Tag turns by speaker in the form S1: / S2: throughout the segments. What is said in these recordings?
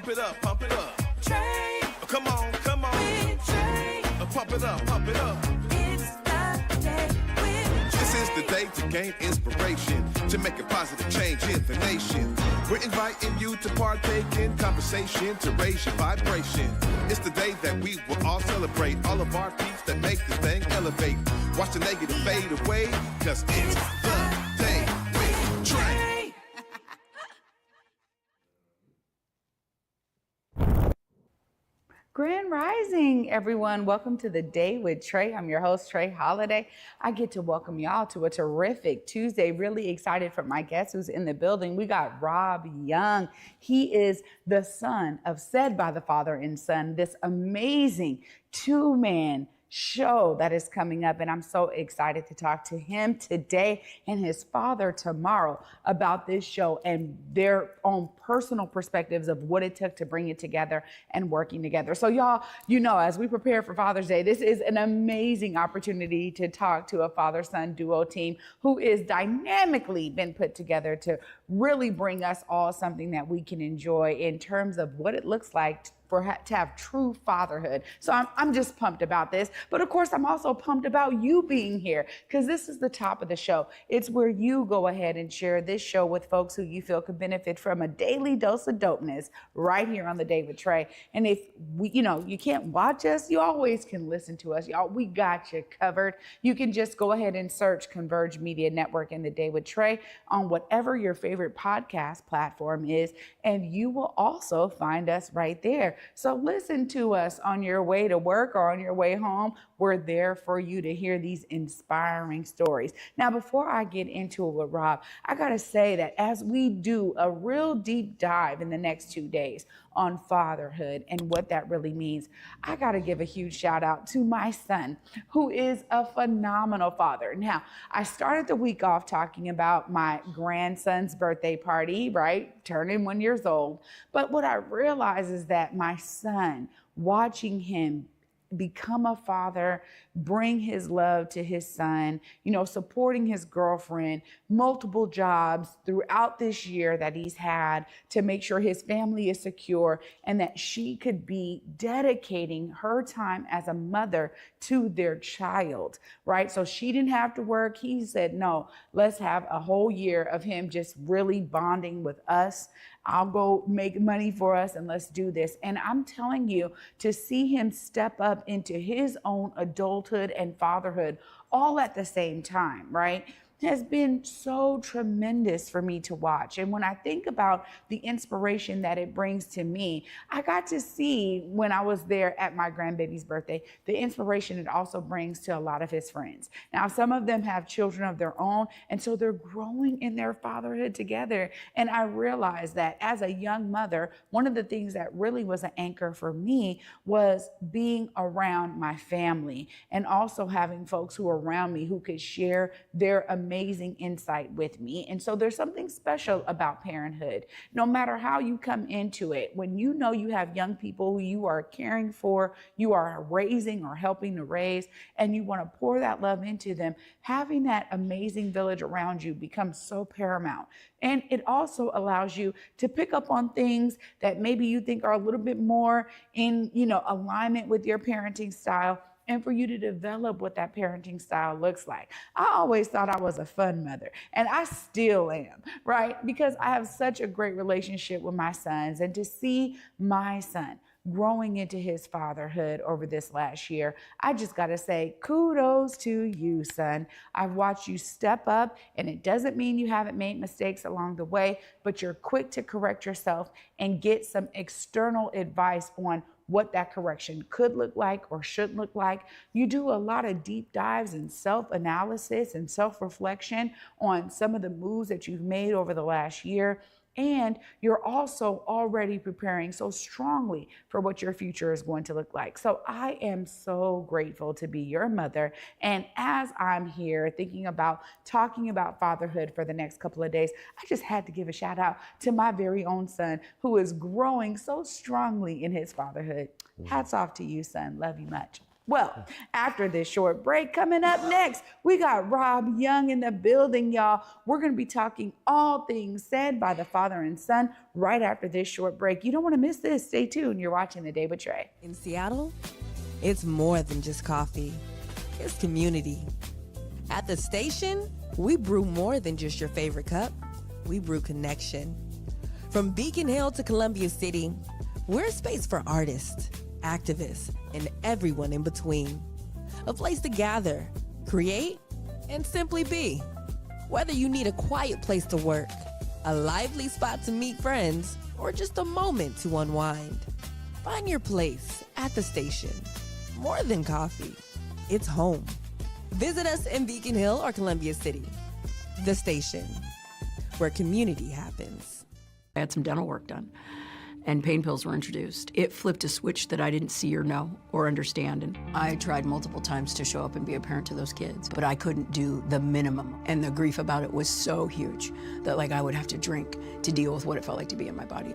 S1: Pump it up, pump it up.
S2: Trae.
S1: Oh, come on, come on.
S2: With Trae.
S1: Pump it up, pump it up.
S2: It's the day with Trae.
S1: This is the day to gain inspiration, to make a positive change in the nation. We're inviting you to partake in conversation, to raise your vibration. It's the day that we will all celebrate all of our peeps that make this thing elevate. Watch the negative fade away, cause it's the day with Trae.
S3: Grand Rising, everyone. Welcome to the Day with Trae. I'm your host, Trae Holiday. I get to welcome y'all to a terrific Tuesday. Really excited for my guest who's in the building. We got Rob Young. He is the son of Said by the Father and Son, this amazing two-man show that is coming up, and I'm so excited to talk to him today and his father tomorrow about this show and their own personal perspectives of what it took to bring it together and working together. So y'all, you know, as we prepare for Father's Day, this is an amazing opportunity to talk to a father-son duo team who is dynamically been put together to really bring us all something that we can enjoy in terms of what it looks like to have true fatherhood. So I'm just pumped about this. But of course, I'm also pumped about you being here because this is the top of the show. It's where you go ahead and share this show with folks who you feel could benefit from a daily dose of dopeness right here on the Day with Trae. And if you can't watch us, you always can listen to us. Y'all, we got you covered. You can just go ahead and search Converge Media Network and the Day with Trae on whatever your favorite podcast platform is. And you will also find us right there. So listen to us on your way to work or on your way home. We're there for you to hear these inspiring stories. Now, before I get into it with Rob, I got to say that as we do a real deep dive in the next 2 days on fatherhood and what that really means, I got to give a huge shout out to my son, who is a phenomenal father. Now, I started the week off talking about my grandson's birthday party, right? Turning 1 year old. But what I realized is that my son, watching him become a father, bring his love to his son, supporting his girlfriend, multiple jobs throughout this year that he's had to make sure his family is secure and that she could be dedicating her time as a mother to their child, right? So she didn't have to work. He said, no, let's have a whole year of him just really bonding with us. I'll go make money for us and let's do this. And I'm telling you, to see him step up into his own adulthood and fatherhood all at the same time, right, has been so tremendous for me to watch. And when I think about the inspiration that it brings to me, I got to see when I was there at my grandbaby's birthday, the inspiration it also brings to a lot of his friends. Now, some of them have children of their own, and so they're growing in their fatherhood together. And I realized that as a young mother, one of the things that really was an anchor for me was being around my family and also having folks who are around me who could share their amazing insight with me. And so there's something special about parenthood. No matter how you come into it, when you know you have young people who you are caring for, you are raising or helping to raise, and you want to pour that love into them, having that amazing village around you becomes so paramount. And it also allows you to pick up on things that maybe you think are a little bit more in, alignment with your parenting style, and for you to develop what that parenting style looks like. I always thought I was a fun mother, and I still am, right? Because I have such a great relationship with my sons, and to see my son growing into his fatherhood over this last year, I just gotta say, kudos to you, son. I've watched you step up, and it doesn't mean you haven't made mistakes along the way, but you're quick to correct yourself and get some external advice on what that correction could look like or should look like. You do a lot of deep dives and self-analysis and self-reflection on some of the moves that you've made over the last year. And you're also already preparing so strongly for what your future is going to look like. So I am so grateful to be your mother. And as I'm here thinking about talking about fatherhood for the next couple of days, I just had to give a shout out to my very own son who is growing so strongly in his fatherhood. Hats off to you, son. Love you much. Well, after this short break, coming up next, we got Rob Young in the building, y'all. We're going to be talking all things said by the father and son right after this short break. You don't want to miss this. Stay tuned. You're watching The Day with Trae.
S4: In Seattle, it's more than just coffee. It's community. At the station, we brew more than just your favorite cup. We brew connection. From Beacon Hill to Columbia City, we're a space for artists, activists, and everyone in between. A place to gather, create, and simply be. Whether you need a quiet place to work, a lively spot to meet friends, or just a moment to unwind, find your place at the station. More than coffee, it's home. Visit us in Beacon Hill or Columbia City. The Station, where community happens.
S5: I had some dental work done, and pain pills were introduced. It flipped a switch that I didn't see or know or understand, and I tried multiple times to show up and be a parent to those kids, but I couldn't do the minimum, and the grief about it was so huge that I would have to drink to deal with what it felt like to be in my body.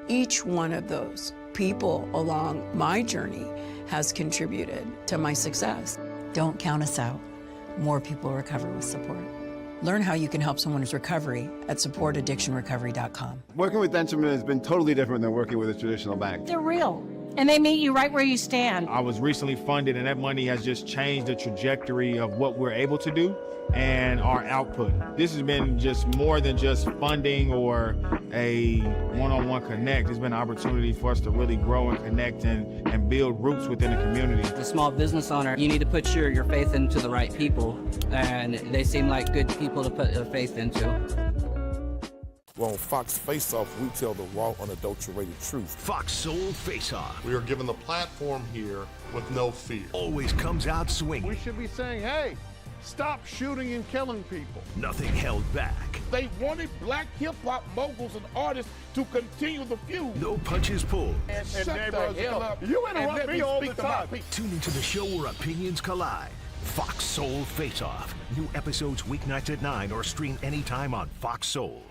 S5: Each one of those people along my journey has contributed to my success. Don't count us out. More people recover with support. Learn how you can help someone's recovery at supportaddictionrecovery.com.
S6: Working with Dentalmen has been totally different than working with a traditional bank.
S7: They're real, and they meet you right where you stand.
S8: I was recently funded, and that money has just changed the trajectory of what we're able to do and our output. This has been just more than just funding or a one-on-one connect. It's been an opportunity for us to really grow and connect and build roots within the community.
S9: As a small business owner, you need to put your faith into the right people, and they seem like good people to put their faith into.
S10: Well, on Fox Face Off, we tell the raw, unadulterated truth.
S11: Fox Soul Face Off.
S12: We are given the platform here with no fear.
S11: Always comes out swinging.
S12: We should be saying, hey, stop shooting and killing people.
S11: Nothing held back.
S12: They wanted black hip-hop moguls and artists to continue the feud.
S11: No punches pulled.
S12: And shut the hell up. You interrupt me all the time.
S11: Tune into the show where opinions collide. Fox Soul Face Off. New episodes weeknights at 9 or stream anytime on Fox Soul.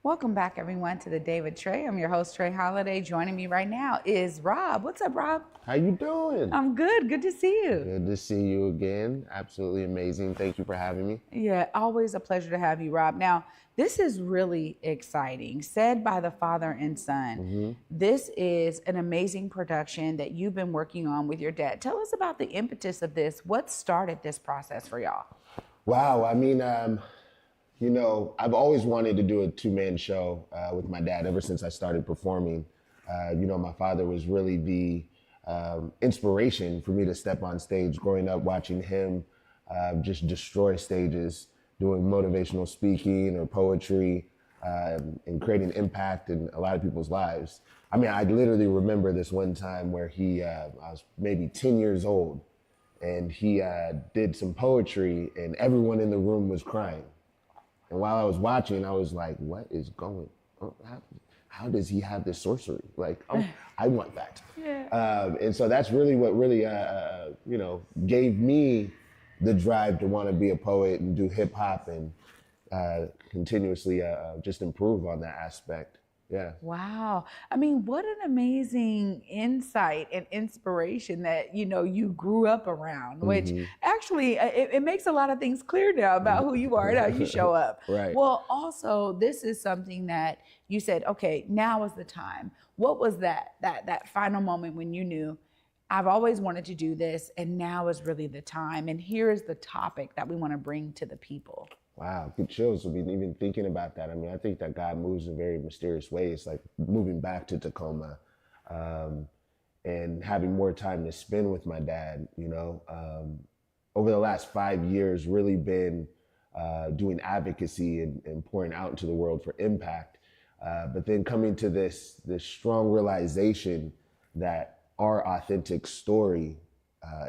S3: Welcome back, everyone, to The Day with Trae. I'm your host, Trae Holiday. Joining me right now is Rob. What's up, Rob?
S13: How you doing?
S3: I'm good. Good to see you.
S13: Good to see you again. Absolutely amazing. Thank you for having me.
S3: Yeah, always a pleasure to have you, Rob. Now, this is really exciting. Said by the father and son.
S13: Mm-hmm.
S3: This is an amazing production that you've been working on with your dad. Tell us about the impetus of this. What started this process for y'all?
S13: Wow. I mean, you know, I've always wanted to do a two-man show with my dad ever since I started performing. You know, my father was really the inspiration for me to step on stage. Growing up watching him just destroy stages, doing motivational speaking or poetry and creating impact in a lot of people's lives. I mean, I literally remember this one time where I was maybe 10 years old, and he did some poetry and everyone in the room was crying. And while I was watching, I was like, what is going on? How does he have this sorcery? Like, oh, I want that.
S3: Yeah.
S13: And so that's really what really, you know, gave me the drive to want to be a poet and do hip hop and continuously just improve on that aspect. Yeah.
S3: Wow. I mean, what an amazing insight and inspiration that, you know, you grew up around, which actually it makes a lot of things clear now about who you are and how you show up.
S13: Right.
S3: Well, also, this is something that you said, okay, now is the time. What was that final moment when you knew, I've always wanted to do this and now is really the time, and here is the topic that we want to bring to the people?
S13: Wow, good chills. I mean, even thinking about that, I mean, I think that God moves in very mysterious ways, like moving back to Tacoma and having more time to spend with my dad, you know. Over the last 5 years, really been doing advocacy and pouring out into the world for impact. But then coming to this strong realization that our authentic story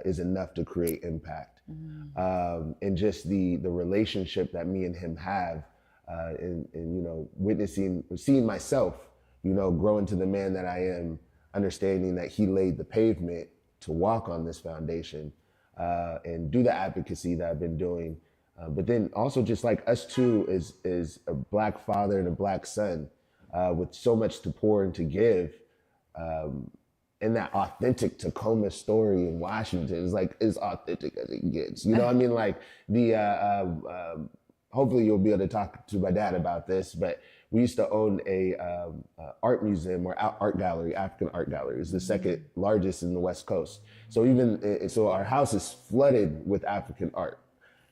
S13: is enough to create impact. And just the relationship that me and him have, and you know, seeing myself, you know, grow into the man that I am, understanding that he laid the pavement to walk on this foundation and do the advocacy that I've been doing. But then also just like us two is a Black father and a Black son with so much to pour and to give. and that authentic Tacoma story in Washington is like as authentic as it gets. You know what I mean? Like hopefully you'll be able to talk to my dad about this, but we used to own a art museum or art gallery, African art gallery. It's the second largest in the West Coast. So our house is flooded with African art.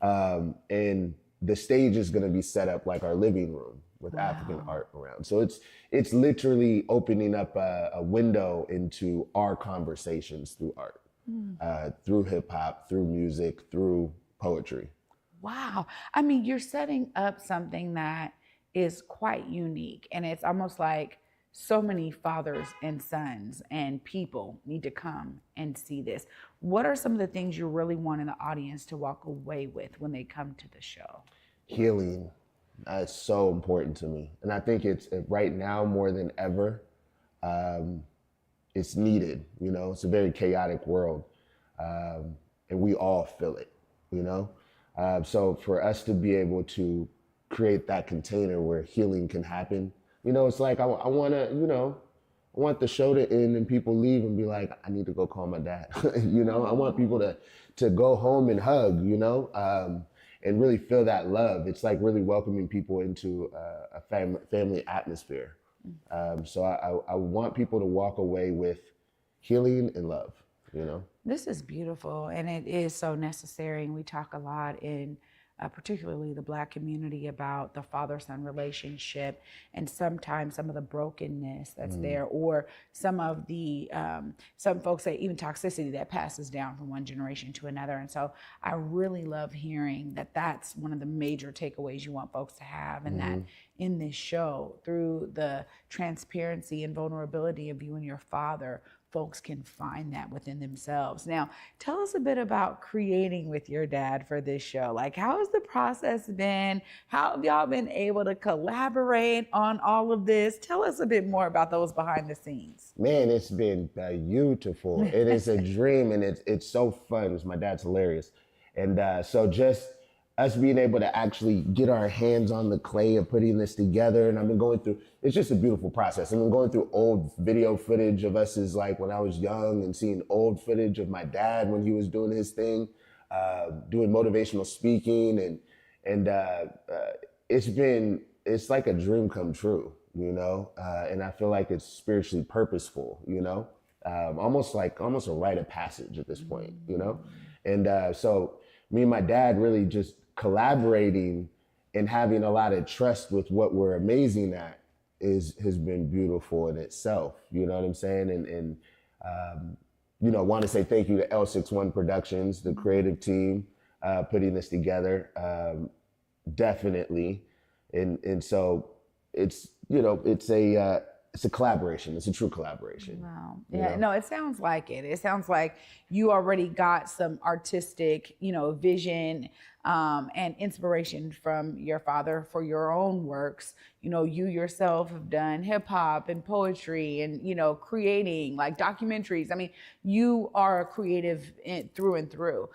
S13: And the stage is gonna be set up like our living room with African art around. So it's literally opening up a window into our conversations through art, through hip hop, through music, through poetry.
S3: Wow. I mean, you're setting up something that is quite unique, and it's almost like so many fathers and sons and people need to come and see this. What are some of the things you really want in the audience to walk away with when they come to the show?
S13: Healing. That's so important to me. And I think it's right now more than ever, it's needed. You know, it's a very chaotic world. And we all feel it, you know? So for us to be able to create that container where healing can happen, you know, it's like I want to, you know, I want the show to end and people leave and be like, I need to go call my dad. You know, I want people to go home and hug, you know, and really feel that love. It's like really welcoming people into a family atmosphere. So I want people to walk away with healing and love, you know?
S3: This is beautiful, and it is so necessary. And we talk a lot in particularly the Black community about the father-son relationship, and sometimes some of the brokenness that's there, or some of the, some folks say even toxicity that passes down from one generation to another. And so I really love hearing that that's one of the major takeaways you want folks to have, and that in this show, through the transparency and vulnerability of you and your father, folks can find that within themselves. Now, tell us a bit about creating with your dad for this show. Like, how has the process been? How have y'all been able to collaborate on all of this? Tell us a bit more about those behind the scenes.
S13: Man, it's been beautiful. It is a dream, and it's so fun. My dad's hilarious. And so just us being able to actually get our hands on the clay of putting this together, and I've been going through, it's just a beautiful process. I've been going through old video footage of us as like when I was young, and seeing old footage of my dad when he was doing his thing, doing motivational speaking, and it's like a dream come true, you know? And I feel like it's spiritually purposeful, you know? Almost a rite of passage at this point, you know? And so me and my dad really just collaborating and having a lot of trust with what we're amazing at has been beautiful in itself. You know what I'm saying? And you know, want to say thank you to L61 Productions, the creative team, putting this together, definitely. And so it's, you know, it's a collaboration. It's a true collaboration.
S3: Wow.
S13: You
S3: Yeah,
S13: know?
S3: no, it sounds like it. It sounds like you already got some artistic, you know, vision and inspiration from your father for your own works. You know, you yourself have done hip hop and poetry and, you know, creating like documentaries. I mean, you are a creative through and through.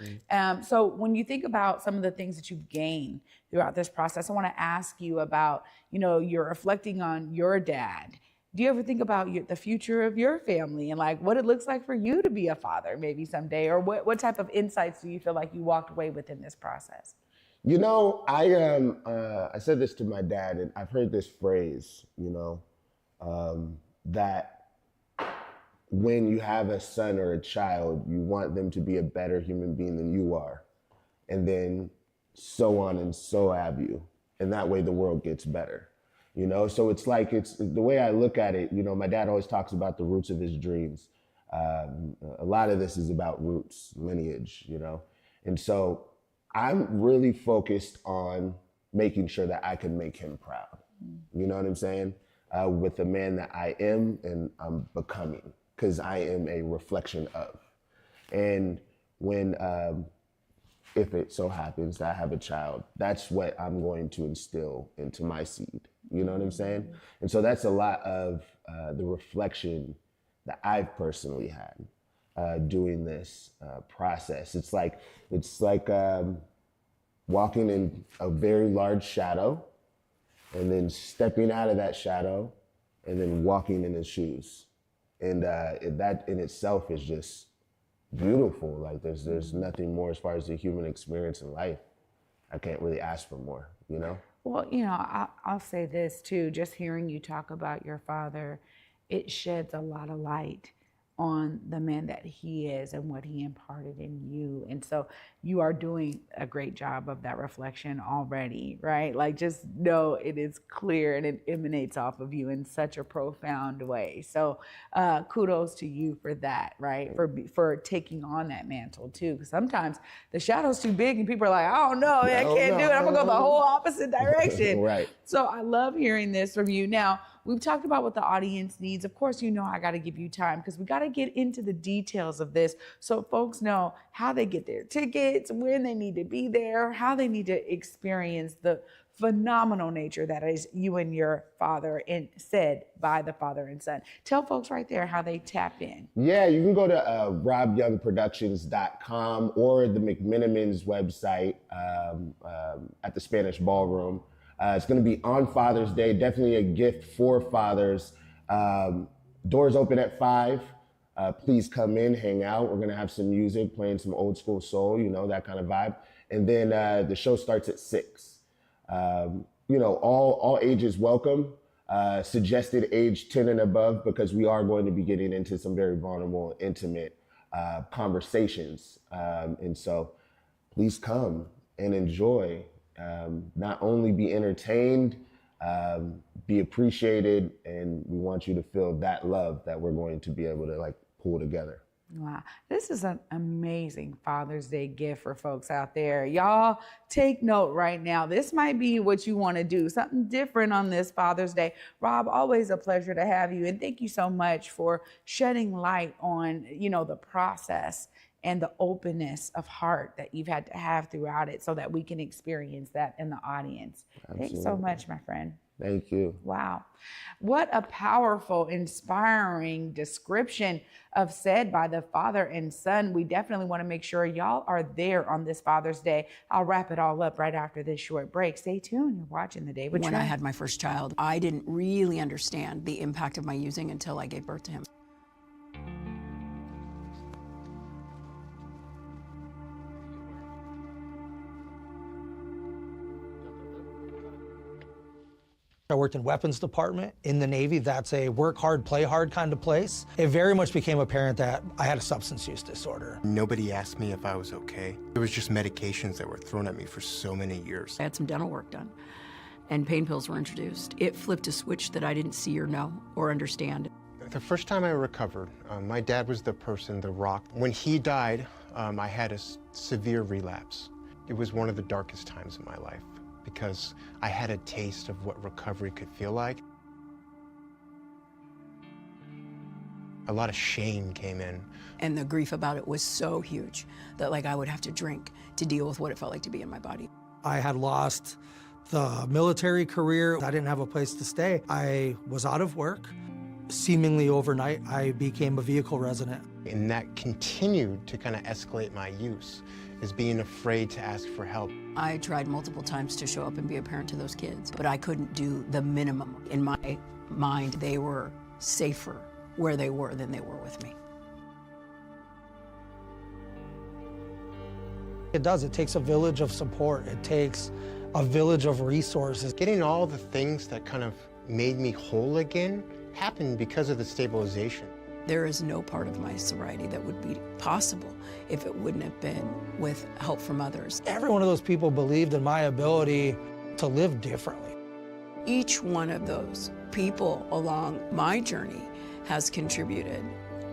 S3: So when you think about some of the things that you've gained throughout this process, I want to ask you about, you know, you're reflecting on your dad. Do you ever think about the future of your family and like what it looks like for you to be a father maybe someday, or what type of insights do you feel like you walked away with in this process?
S13: You know, I said this to my dad, and I've heard this phrase, you know, that when you have a son or a child, you want them to be a better human being than you are, and then so on and so have you, and that way the world gets better. You know, so it's like, it's the way I look at it. You know, my dad always talks about the roots of his dreams. A lot of this is about roots, lineage, you know. And so I'm really focused on making sure that I can make him proud. You know what I'm saying? With the man that I am and I'm becoming, because I am a reflection of. And when, if it so happens that I have a child, that's what I'm going to instill into my seed. You know what I'm saying? And so that's a lot of the reflection that I've personally had doing this process. It's like walking in a very large shadow and then stepping out of that shadow and then walking in his shoes. And that in itself is just beautiful. Like there's nothing more as far as the human experience in life. I can't really ask for more, you know?
S3: Well, I'll say this too, just hearing you talk about your father, it sheds a lot of light on the man that he is and what he imparted in you. And so you are doing a great job of that reflection already, right? Like just know it is clear and it emanates off of you in such a profound way. So kudos to you for that, right? For taking on that mantle too. Because sometimes the shadow's too big and people are like, I don't know, I can't do it. I'm gonna go the whole opposite direction.
S13: Right.
S3: So I love hearing this from you. Now, we've talked about what the audience needs. Of course, I got to give you time because we got to get into the details of this so folks know how they get their tickets, when they need to be there, how they need to experience the phenomenal nature that is you and your father and said by the father and son. Tell folks right there how they tap in.
S13: Yeah, you can go to robyoungproductions.com or the McMenamins website at the Spanish Ballroom. It's going to be on Father's Day, definitely a gift for fathers. Doors open at 5. Please come in, hang out. We're going to have some music, playing some old school soul, that kind of vibe. And then the show starts at 6. All ages welcome. Suggested age 10 and above because we are going to be getting into some very vulnerable, intimate conversations. And so please come and enjoy. Not only be entertained, be appreciated, and we want you to feel that love that we're going to be able to pull together.
S3: Wow, this is an amazing Father's Day gift for folks out there. Y'all take note right now. This might be what you want to do, something different on this Father's Day. Rob, always a pleasure to have you. And thank you so much for shedding light on, the process and the openness of heart that you've had to have throughout it so that we can experience that in the audience.
S13: Absolutely.
S3: Thanks so much, my friend.
S13: Thank you.
S3: Wow. What a powerful, inspiring description of said by the father and son. We definitely want to make sure y'all are there on this Father's Day. I'll wrap it all up right after this short break. Stay tuned. You're watching The Day with Trae.
S5: When I had my first child, I didn't really understand the impact of my using until I gave birth to him.
S14: I worked in weapons department in the Navy. That's a work hard, play hard kind of place. It very much became apparent that I had a substance use disorder.
S15: Nobody asked me if I was okay. It was just medications that were thrown at me for so many years.
S5: I had some dental work done, and pain pills were introduced. It flipped a switch that I didn't see or know or understand.
S15: The first time I recovered, my dad was the person, the rock. When he died, I had a severe relapse. It was one of the darkest times in my life, because I had a taste of what recovery could feel like. A lot of shame came in.
S5: And the grief about it was so huge that I would have to drink to deal with what it felt like to be in my body.
S14: I had lost the military career. I didn't have a place to stay. I was out of work. Seemingly overnight, I became a vehicle resident.
S15: And that continued to kind of escalate my use, is being afraid to ask for help.
S5: I tried multiple times to show up and be a parent to those kids, but I couldn't do the minimum. In my mind, they were safer where they were than they were with me.
S14: It does. It takes a village of support. It takes a village of resources.
S15: Getting all the things that kind of made me whole again happened because of the stabilization.
S5: There is no part of my sobriety that would be possible if it wouldn't have been with help from others.
S14: Every one of those people believed in my ability to live differently.
S5: Each one of those people along my journey has contributed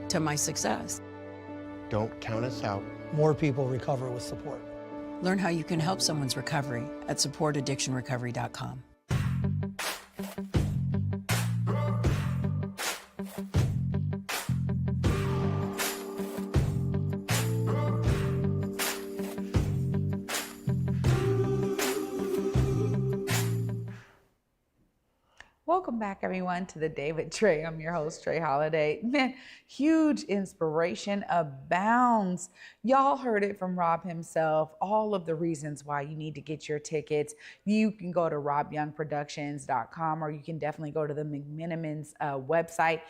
S5: to my success.
S15: Don't count us out.
S14: More people recover with support.
S5: Learn how you can help someone's recovery at supportaddictionrecovery.com.
S3: Welcome back, everyone, to the Day with Trae. I'm your host, Trae Holiday. Man, huge inspiration abounds. Y'all heard it from Rob himself, all of the reasons why you need to get your tickets. You can go to robyoungproductions.com, or you can definitely go to the McMenamins website.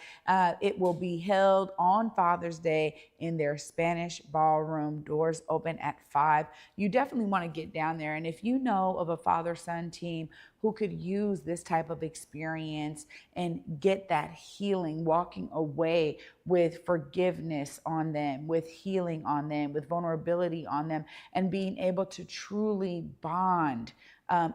S3: It will be held on Father's Day in their Spanish ballroom. Doors open at 5. You definitely want to get down there. And if you know of a father-son team who could use this type of experience and get that healing, walking away with forgiveness on them, with healing on them, with vulnerability on them, and being able to truly bond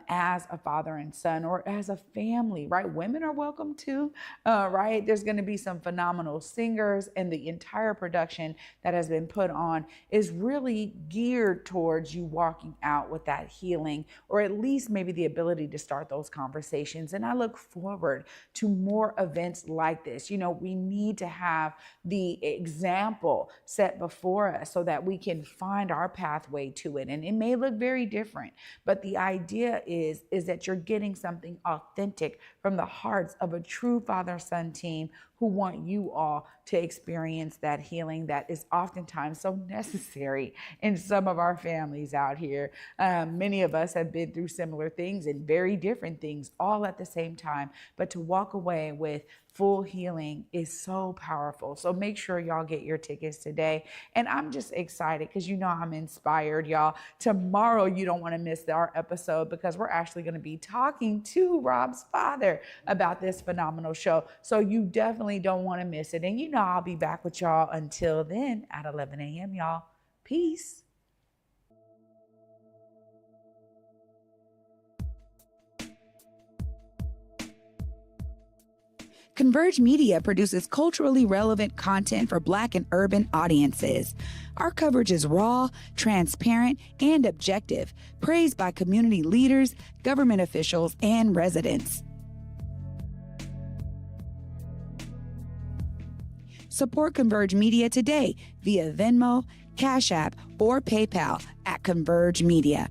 S3: as a father and son, or as a family, right? Women are welcome too, right? There's going to be some phenomenal singers, and the entire production that has been put on is really geared towards you walking out with that healing, or at least maybe the ability to start those conversations. And I look forward to more events like this. You know, we need to have the example set before us so that we can find our pathway to it. And it may look very different, but the idea is that you're getting something authentic from the hearts of a true father-son team who want you all to experience that healing that is oftentimes so necessary in some of our families out here. Many of us have been through similar things and very different things all at the same time, but to walk away with full healing is so powerful. So make sure y'all get your tickets today. And I'm just excited because you know I'm inspired, y'all. Tomorrow, you don't want to miss our episode because we're actually going to be talking to Rob's father about this phenomenal show. So you definitely don't want to miss it. And you know I'll be back with y'all until then at 11 a.m., y'all. Peace. Converge Media produces culturally relevant content for Black and urban audiences. Our coverage is raw, transparent, and objective, praised by community leaders, government officials, and residents. Support Converge Media today via Venmo, Cash App, or PayPal at Converge Media.